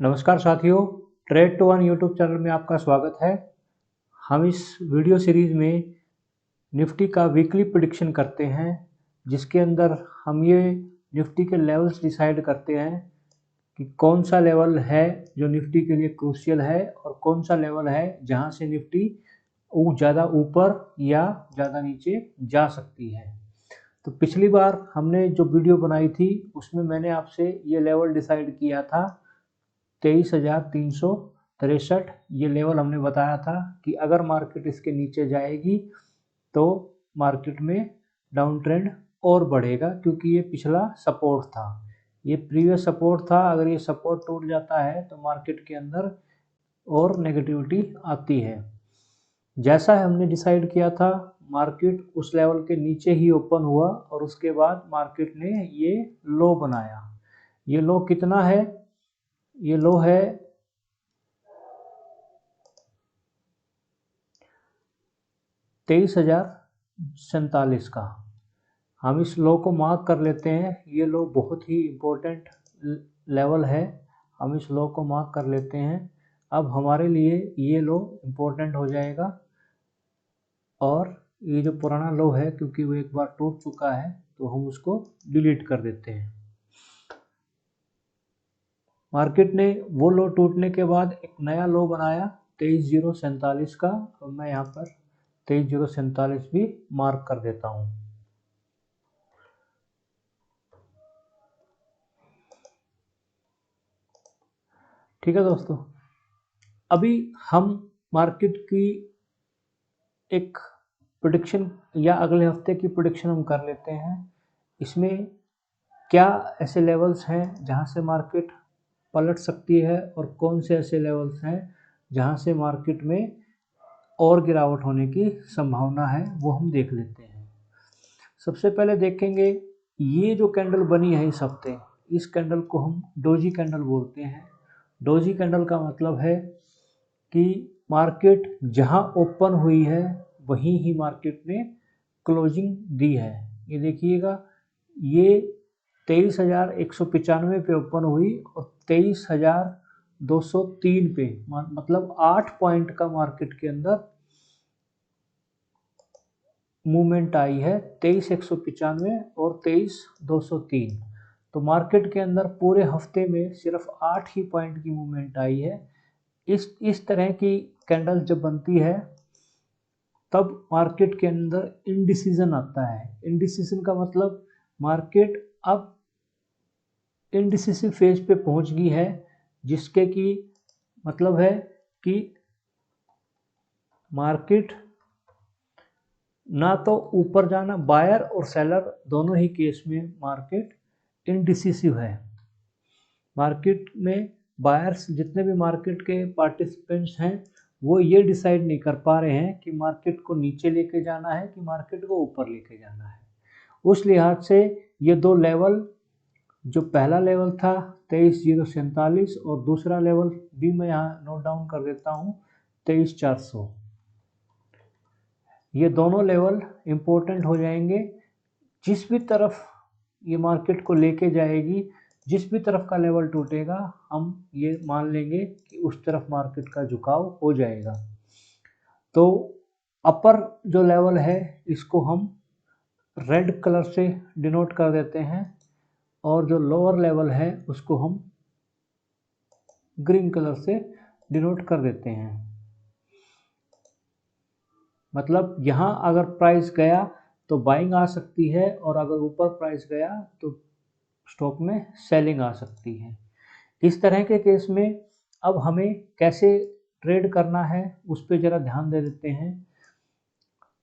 नमस्कार साथियों, trade two one YouTube channel में आपका स्वागत है। हम इस वीडियो सीरीज़ में निफ्टी का वीकली प्रेडिक्शन करते हैं, जिसके अंदर हम ये निफ्टी के लेवल्स डिसाइड करते हैं कि कौन सा लेवल है जो निफ्टी के लिए क्रूशियल है और कौन सा लेवल है जहां से निफ्टी ज़्यादा ऊपर या ज़्यादा नीचे जा सकती है। तो पिछली बार हमने जो वीडियो बनाई थी उसमें मैंने आपसे ये लेवल डिसाइड किया था 23,363। ये लेवल हमने बताया था कि अगर मार्केट इसके नीचे जाएगी तो मार्केट में डाउन ट्रेंड और बढ़ेगा, क्योंकि ये पिछला सपोर्ट था, ये प्रीवियस सपोर्ट था। अगर ये सपोर्ट टूट जाता है तो मार्केट के अंदर और नेगेटिविटी आती है। जैसा हमने डिसाइड किया था, मार्केट उस लेवल के नीचे ही ओपन हुआ और उसके बाद मार्केट ने ये लो बनाया। ये लो कितना है? ये लो है 23,047 का। हम इस लो को मार्क कर लेते हैं। ये लो बहुत ही इम्पोर्टेंट लेवल है, हम इस लो को मार्क कर लेते हैं। अब हमारे लिए ये लो इम्पोर्टेंट हो जाएगा और ये जो पुराना लो है, क्योंकि वो एक बार टूट चुका है, तो हम उसको डिलीट कर देते हैं। मार्केट ने वो लो टूटने के बाद एक नया लो बनाया 23,047 का, और मैं यहाँ पर 23,047 भी मार्क कर देता हूँ। ठीक है दोस्तों, अभी हम मार्केट की एक प्रेडिक्शन या अगले हफ्ते की प्रेडिक्शन हम कर लेते हैं। इसमें क्या ऐसे लेवल्स हैं जहां से मार्केट पलट सकती है और कौन से ऐसे लेवल्स हैं जहां से मार्केट में और गिरावट होने की संभावना है, वो हम देख लेते हैं। सबसे पहले देखेंगे, ये जो कैंडल बनी है इस हफ्ते, इस कैंडल को हम डोजी कैंडल बोलते हैं। डोजी कैंडल का मतलब है कि मार्केट जहां ओपन हुई है वहीं ही मार्केट ने क्लोजिंग दी है। ये देखिएगा, ये 23,195 पे ओपन हुई और 23,203 पे, मतलब 8 पॉइंट का मार्केट के अंदर मूवमेंट आई है। 23,195 और 23,203। तो मार्केट के अंदर पूरे हफ्ते में सिर्फ 8 ही पॉइंट की मूवमेंट आई है। इस तरह की कैंडल जब बनती है तब मार्केट के अंदर इनडिसीजन आता है। इनडिसीजन का मतलब मार्केट अब इनडिसिसिव फेज पे पहुंच गई है, जिसके की मतलब है कि मार्केट ना तो ऊपर जाना, बायर और सेलर दोनों ही केस में मार्केट इनडिसिसिव है। मार्केट में बायर्स, जितने भी मार्केट के पार्टिसिपेंट्स हैं, वो ये डिसाइड नहीं कर पा रहे हैं कि मार्केट को नीचे लेके जाना है कि मार्केट को ऊपर लेके जाना है। उस लिहाज से ये दो लेवल, जो पहला लेवल था 23,047 और दूसरा लेवल भी मैं यहाँ नोट डाउन कर देता हूँ 23,400, ये दोनों लेवल इम्पोर्टेंट हो जाएंगे। जिस भी तरफ ये मार्केट को लेके जाएगी, जिस भी तरफ का लेवल टूटेगा, हम ये मान लेंगे कि उस तरफ मार्केट का झुकाव हो जाएगा। तो अपर जो लेवल है इसको हम रेड कलर से डिनोट कर देते हैं और जो लोअर लेवल है उसको हम ग्रीन कलर से डिनोट कर देते हैं। मतलब यहाँ अगर प्राइस गया तो बाइंग आ सकती है और अगर ऊपर प्राइस गया तो स्टॉक में सेलिंग आ सकती है। इस तरह के केस में अब हमें कैसे ट्रेड करना है उस पर ज़रा ध्यान दे देते हैं।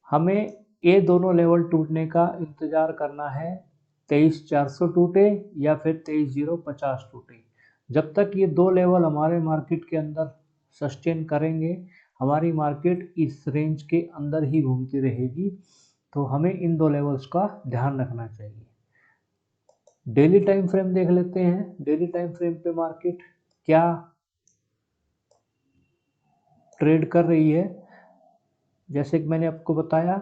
हमें ये दोनों लेवल टूटने का इंतज़ार करना है, 23,400 टूटे या फिर 23,050 टूटे। जब तक ये दो लेवल हमारे मार्केट के अंदर सस्टेन करेंगे, हमारी मार्केट इस रेंज के अंदर ही घूमती रहेगी। तो हमें इन दो लेवल्स का ध्यान रखना चाहिए। डेली टाइम फ्रेम देख लेते हैं। डेली टाइम फ्रेम पे मार्केट क्या ट्रेड कर रही है। जैसे कि मैंने आपको बताया,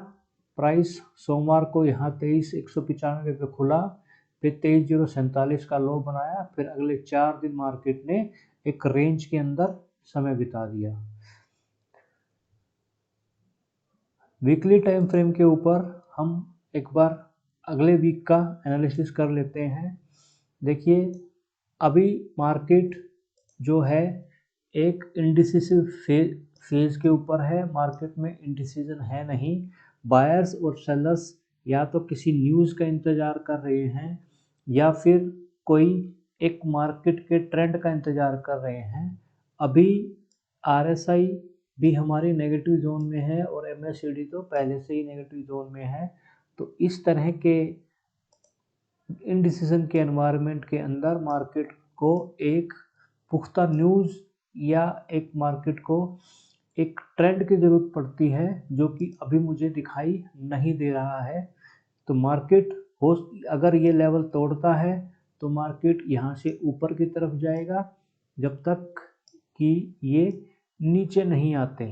प्राइस सोमवार को यहाँ 23,195 पे खुला, फिर 23,047 का लो बनाया, फिर अगले 4 दिन मार्केट ने एक रेंज के अंदर समय बिता दिया। वीकली टाइम फ्रेम के ऊपर हम एक बार अगले वीक का एनालिसिस कर लेते हैं। देखिए अभी मार्केट जो है एक इंडिसिसिव फेज के ऊपर है। मार्केट में इंडिसीजन है नहीं। बायर्स और सेलर्स या तो किसी न्यूज़ का इंतज़ार कर रहे हैं या फिर कोई एक मार्केट के ट्रेंड का इंतज़ार कर रहे हैं। अभी RSI भी हमारी नेगेटिव जोन में है और MACD तो पहले से ही नेगेटिव जोन में है। तो इस तरह के इंडिसीजन के एनवायरनमेंट के अंदर मार्केट को एक पुख्ता न्यूज़ या एक मार्केट को एक ट्रेंड की ज़रूरत पड़ती है, जो कि अभी मुझे दिखाई नहीं दे रहा है। तो मार्केट हो अगर ये लेवल तोड़ता है तो मार्केट यहाँ से ऊपर की तरफ जाएगा जब तक कि ये नीचे नहीं आते।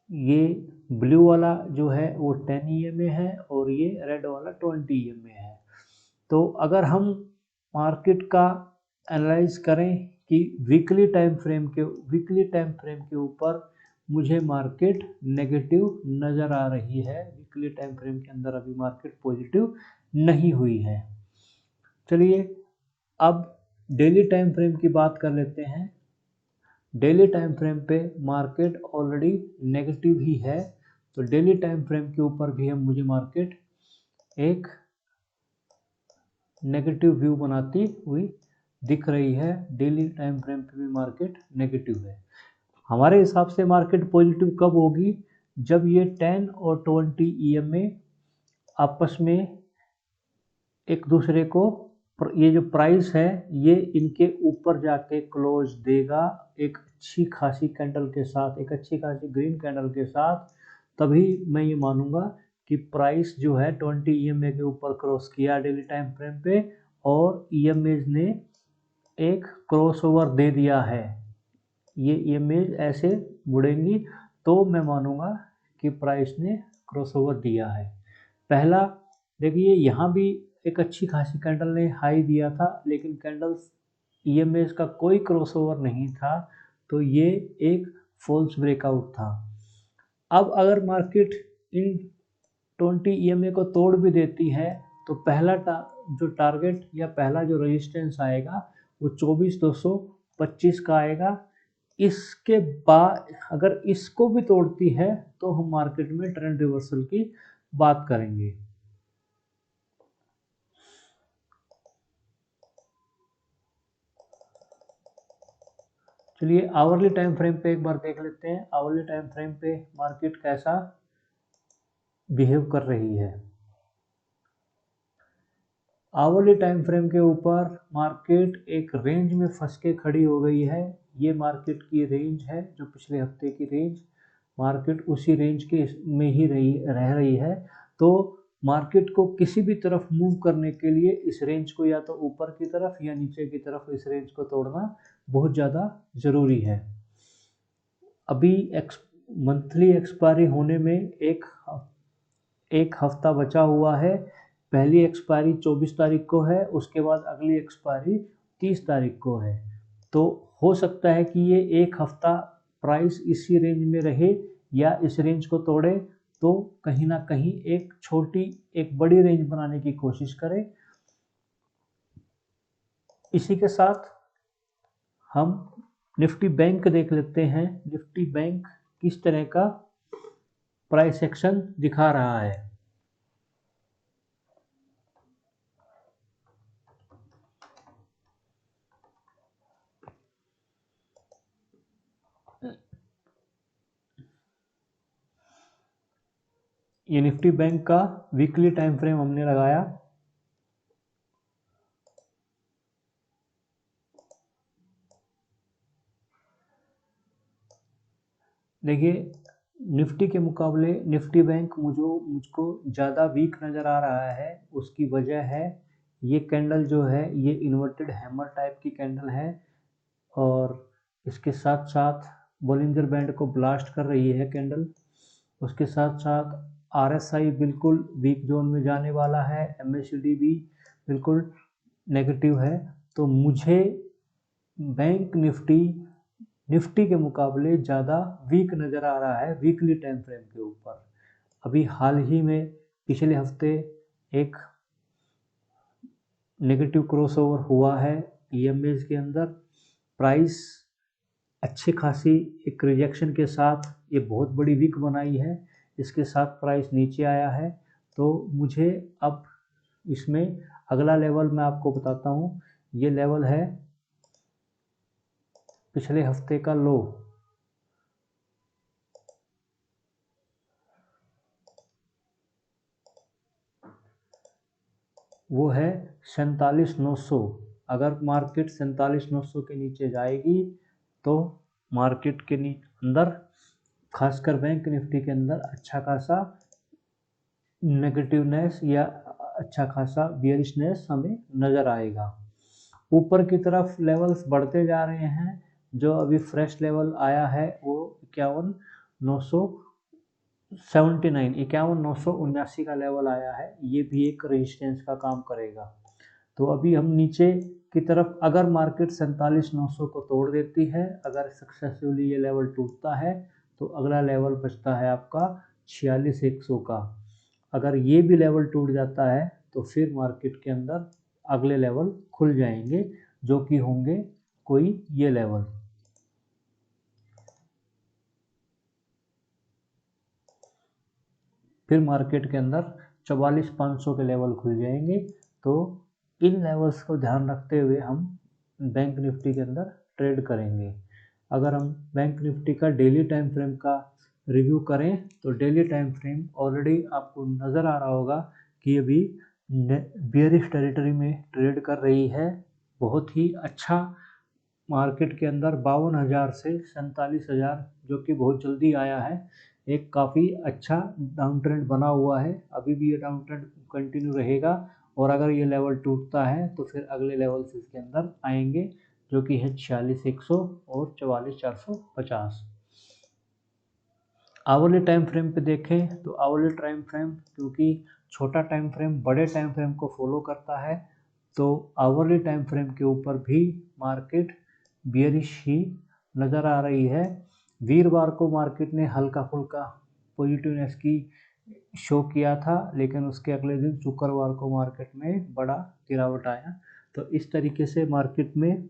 ये ब्लू वाला जो है वो 10 EMA है और ये रेड वाला 20 EMA है। तो अगर हम मार्केट का एनालाइज करें कि वीकली टाइम फ्रेम के ऊपर मुझे मार्केट नेगेटिव नज़र आ रही है। वीकली टाइम फ्रेम के अंदर अभी मार्केट पॉजिटिव नहीं हुई है। चलिए अब डेली टाइम फ्रेम की बात कर लेते हैं। डेली टाइम फ्रेम पे मार्केट ऑलरेडी नेगेटिव ही है, तो डेली टाइम फ्रेम के ऊपर भी मुझे मार्केट एक नेगेटिव व्यू बनाती हुई दिख रही है। डेली टाइम फ्रेम पे भी मार्केट नेगेटिव है। हमारे हिसाब से मार्केट पॉजिटिव कब होगी? जब ये 10 और 20 EMA आपस में एक दूसरे को ये जो प्राइस है ये इनके ऊपर जाके क्लोज देगा एक अच्छी खासी कैंडल के साथ, एक अच्छी खासी ग्रीन कैंडल के साथ। तभी मैं ये मानूंगा कि प्राइस जो है 20 EMA के ऊपर क्रॉस किया डेली टाइम फ्रेम पे और EMAs ने एक क्रॉसओवर दे दिया है। ये EMAs ऐसे मुड़ेंगी तो मैं मानूंगा कि प्राइस ने क्रॉसओवर दिया है। पहला देखिए यहाँ भी एक अच्छी खासी कैंडल ने हाई दिया था, लेकिन कैंडल्स EMAs का कोई क्रॉसओवर नहीं था, तो ये एक फॉल्स ब्रेकआउट था। अब अगर मार्केट इन 20 EMA को तोड़ भी देती है तो पहला जो टारगेट या पहला जो रेजिस्टेंस आएगा वो 24,225 का आएगा। इसके बाद अगर इसको भी तोड़ती है तो हम मार्केट में ट्रेंड रिवर्सल की बात करेंगे। चलिए आवरली टाइम फ्रेम पे एक बार देख लेते हैं। आवरली टाइम फ्रेम पे मार्केट कैसा बिहेव कर रही है। आवरली टाइम फ्रेम के ऊपर मार्केट एक रेंज में फंस के खड़ी हो गई है। ये मार्केट की रेंज है, जो पिछले हफ्ते की रेंज, मार्केट उसी रेंज के में ही रह रही है। तो मार्केट को किसी भी तरफ मूव करने के लिए इस रेंज को या तो ऊपर की तरफ या नीचे की तरफ इस रेंज को तोड़ना बहुत ज़्यादा ज़रूरी है। अभी मंथली एक्सपायरी होने में एक हफ्ता बचा हुआ है। पहली एक्सपायरी 24 तारीख को है, उसके बाद अगली एक्सपायरी 30 तारीख को है। तो हो सकता है कि ये एक हफ्ता प्राइस इसी रेंज में रहे या इस रेंज को तोड़े, तो कहीं ना कहीं एक बड़ी रेंज बनाने की कोशिश करें। इसी के साथ हम निफ्टी बैंक देख लेते हैं। निफ्टी बैंक किस तरह का प्राइस एक्शन दिखा रहा है। ये निफ्टी बैंक का वीकली टाइम फ्रेम हमने लगाया। देखिए निफ्टी के मुकाबले निफ्टी बैंक मुझको ज़्यादा वीक नज़र आ रहा है। उसकी वजह है ये कैंडल जो है ये इन्वर्टेड हैमर टाइप की कैंडल है और इसके साथ साथ बॉलिंजर बैंड को ब्लास्ट कर रही है कैंडल। उसके साथ साथ RSI बिल्कुल वीक जोन में जाने वाला है। MACD भी बिल्कुल नेगेटिव है। तो मुझे बैंक निफ्टी निफ्टी के मुकाबले ज़्यादा वीक नज़र आ रहा है वीकली टाइम फ्रेम के ऊपर। अभी हाल ही में पिछले हफ्ते एक नेगेटिव क्रॉसओवर हुआ है ईएमएस के अंदर। प्राइस अच्छी खासी एक रिजेक्शन के साथ ये बहुत बड़ी वीक बनाई है, इसके साथ प्राइस नीचे आया है। तो मुझे अब इसमें अगला लेवल मैं आपको बताता हूँ। ये लेवल है पिछले हफ्ते का लो, वो है 47,900। अगर मार्केट 47,900 के नीचे जाएगी तो मार्केट के अंदर खासकर बैंक निफ्टी के अंदर अच्छा खासा नेगेटिवनेस या अच्छा खासा बियरिशनेस हमें नज़र आएगा। ऊपर की तरफ लेवल्स बढ़ते जा रहे हैं। जो अभी फ्रेश लेवल आया है वो 51,979 का लेवल आया है। ये भी एक रेजिस्टेंस का काम करेगा। तो अभी हम नीचे की तरफ अगर मार्केट 47,900 को तोड़ देती है, अगर सक्सेसफुली ये लेवल टूटता है तो अगला लेवल बचता है आपका 46,100 का। अगर ये भी लेवल टूट जाता है तो फिर मार्केट के अंदर अगले लेवल खुल जाएंगे जो कि होंगे कोई ये लेवल। फिर मार्केट के अंदर 44,500 के लेवल खुल जाएंगे। तो इन लेवल्स को ध्यान रखते हुए हम बैंक निफ्टी के अंदर ट्रेड करेंगे। अगर हम बैंक निफ्टी का डेली टाइम फ्रेम का रिव्यू करें तो डेली टाइम फ्रेम ऑलरेडी आपको नज़र आ रहा होगा कि अभी बियरिश टेरिटरी में ट्रेड कर रही है। बहुत ही अच्छा मार्केट के अंदर 52,000 से 47,000 जो कि बहुत जल्दी आया है, एक काफ़ी अच्छा डाउन ट्रेंड बना हुआ है। अभी भी ये डाउन ट्रेंड कंटिन्यू रहेगा और अगर ये लेवल टूटता है तो फिर अगले लेवल्स इसके अंदर आएंगे जो कि है 46,100 और 44,450। आवरली टाइम फ्रेम पे देखें तो आवरली टाइम फ्रेम क्योंकि छोटा टाइम फ्रेम बड़े टाइम फ्रेम को फॉलो करता है, तो आवरली टाइम फ्रेम के ऊपर भी मार्केट बियरिश ही नज़र आ रही है। वीरवार को मार्केट ने हल्का फुल्का पॉजिटिवनेस की शो किया था, लेकिन उसके अगले दिन शुक्रवार को मार्केट में बड़ा गिरावट आया। तो इस तरीके से मार्केट में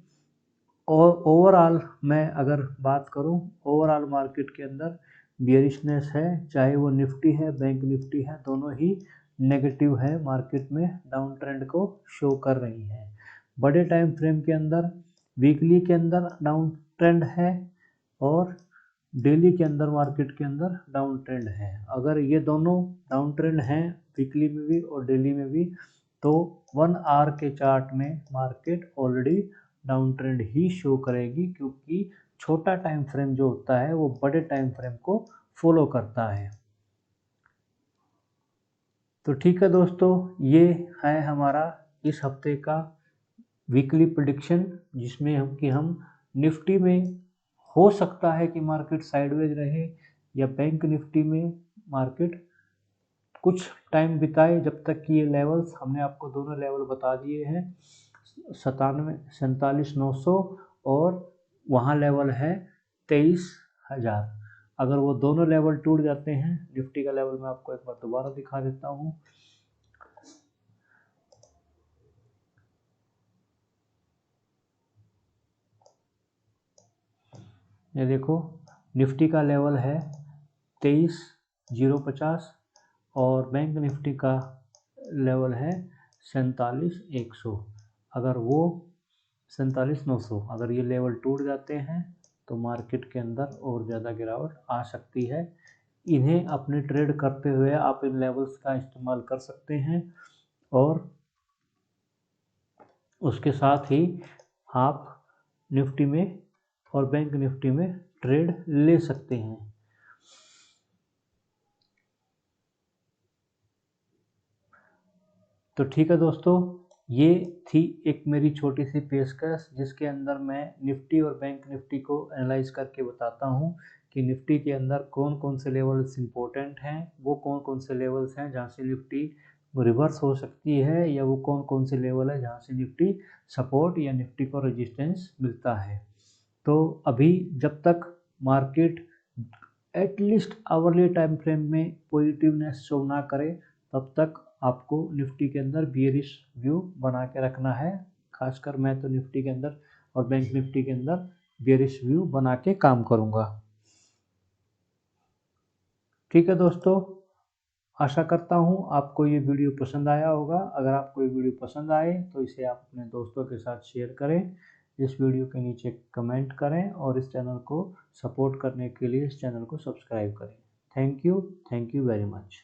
और ओवरऑल मैं अगर बात करूं, ओवरऑल मार्केट के अंदर बियरिशनेस है, चाहे वो निफ्टी है बैंक निफ्टी है, दोनों ही नेगेटिव है, मार्केट में डाउन ट्रेंड को शो कर रही है। बड़े टाइम फ्रेम के अंदर वीकली के अंदर डाउन ट्रेंड है और डेली के अंदर मार्केट के अंदर डाउन ट्रेंड है। अगर ये दोनों डाउन ट्रेंड हैं वीकली में भी और डेली में भी, तो 1 आवर के चार्ट में मार्केट ऑलरेडी डाउन ट्रेंड ही शो करेगी, क्योंकि छोटा टाइम फ्रेम जो होता है वो बड़े टाइम फ्रेम को फॉलो करता है। तो ठीक है दोस्तों, ये है हमारा इस हफ्ते का वीकली प्रेडिक्शन, जिसमें हम निफ्टी में हो सकता है कि मार्केट साइडवेज रहे या बैंक निफ्टी में मार्केट कुछ टाइम बिताए जब तक कि ये लेवल्स, हमने आपको दोनों लेवल बता दिए हैं, 47,900 और वहाँ लेवल है 23,000। अगर वो दोनों लेवल टूट जाते हैं, निफ्टी का लेवल मैं आपको एक बार दोबारा दिखा देता हूँ। ये देखो, निफ्टी का लेवल है 23,050 और बैंक निफ्टी का लेवल है 47,100। अगर वो 47,900 अगर ये लेवल टूट जाते हैं तो मार्केट के अंदर और ज़्यादा गिरावट आ सकती है। इन्हें अपने ट्रेड करते हुए आप इन लेवल्स का इस्तेमाल कर सकते हैं और उसके साथ ही आप निफ्टी में और बैंक निफ्टी में ट्रेड ले सकते हैं। तो ठीक है दोस्तों, ये थी एक मेरी छोटी सी पेशकश, जिसके अंदर मैं निफ्टी और बैंक निफ्टी को एनालाइज करके बताता हूँ कि निफ्टी के अंदर कौन कौन से लेवल्स इंपॉर्टेंट हैं, वो कौन कौन से लेवल्स हैं जहाँ से निफ्टी रिवर्स हो सकती है, या वो कौन कौन से लेवल है जहाँ से निफ्टी सपोर्ट या निफ्टी को रेजिस्टेंस मिलता है। तो अभी जब तक market at least hourly time frame में पॉजिटिवनेस शो ना करे, तब तक आपको निफ्टी के अंदर बियरिश व्यू बना के रखना है। खासकर मैं तो निफ्टी के अंदर और बैंक निफ्टी के अंदर बियरिश व्यू बना के काम करूँगा। ठीक है दोस्तों, आशा करता हूँ आपको ये वीडियो पसंद आया होगा। अगर आपको ये वीडियो पसंद आए तो इसे आप अपने दोस्तों के साथ शेयर करें, इस वीडियो के नीचे कमेंट करें और इस चैनल को सपोर्ट करने के लिए इस चैनल को सब्सक्राइब करें। Thank you very much.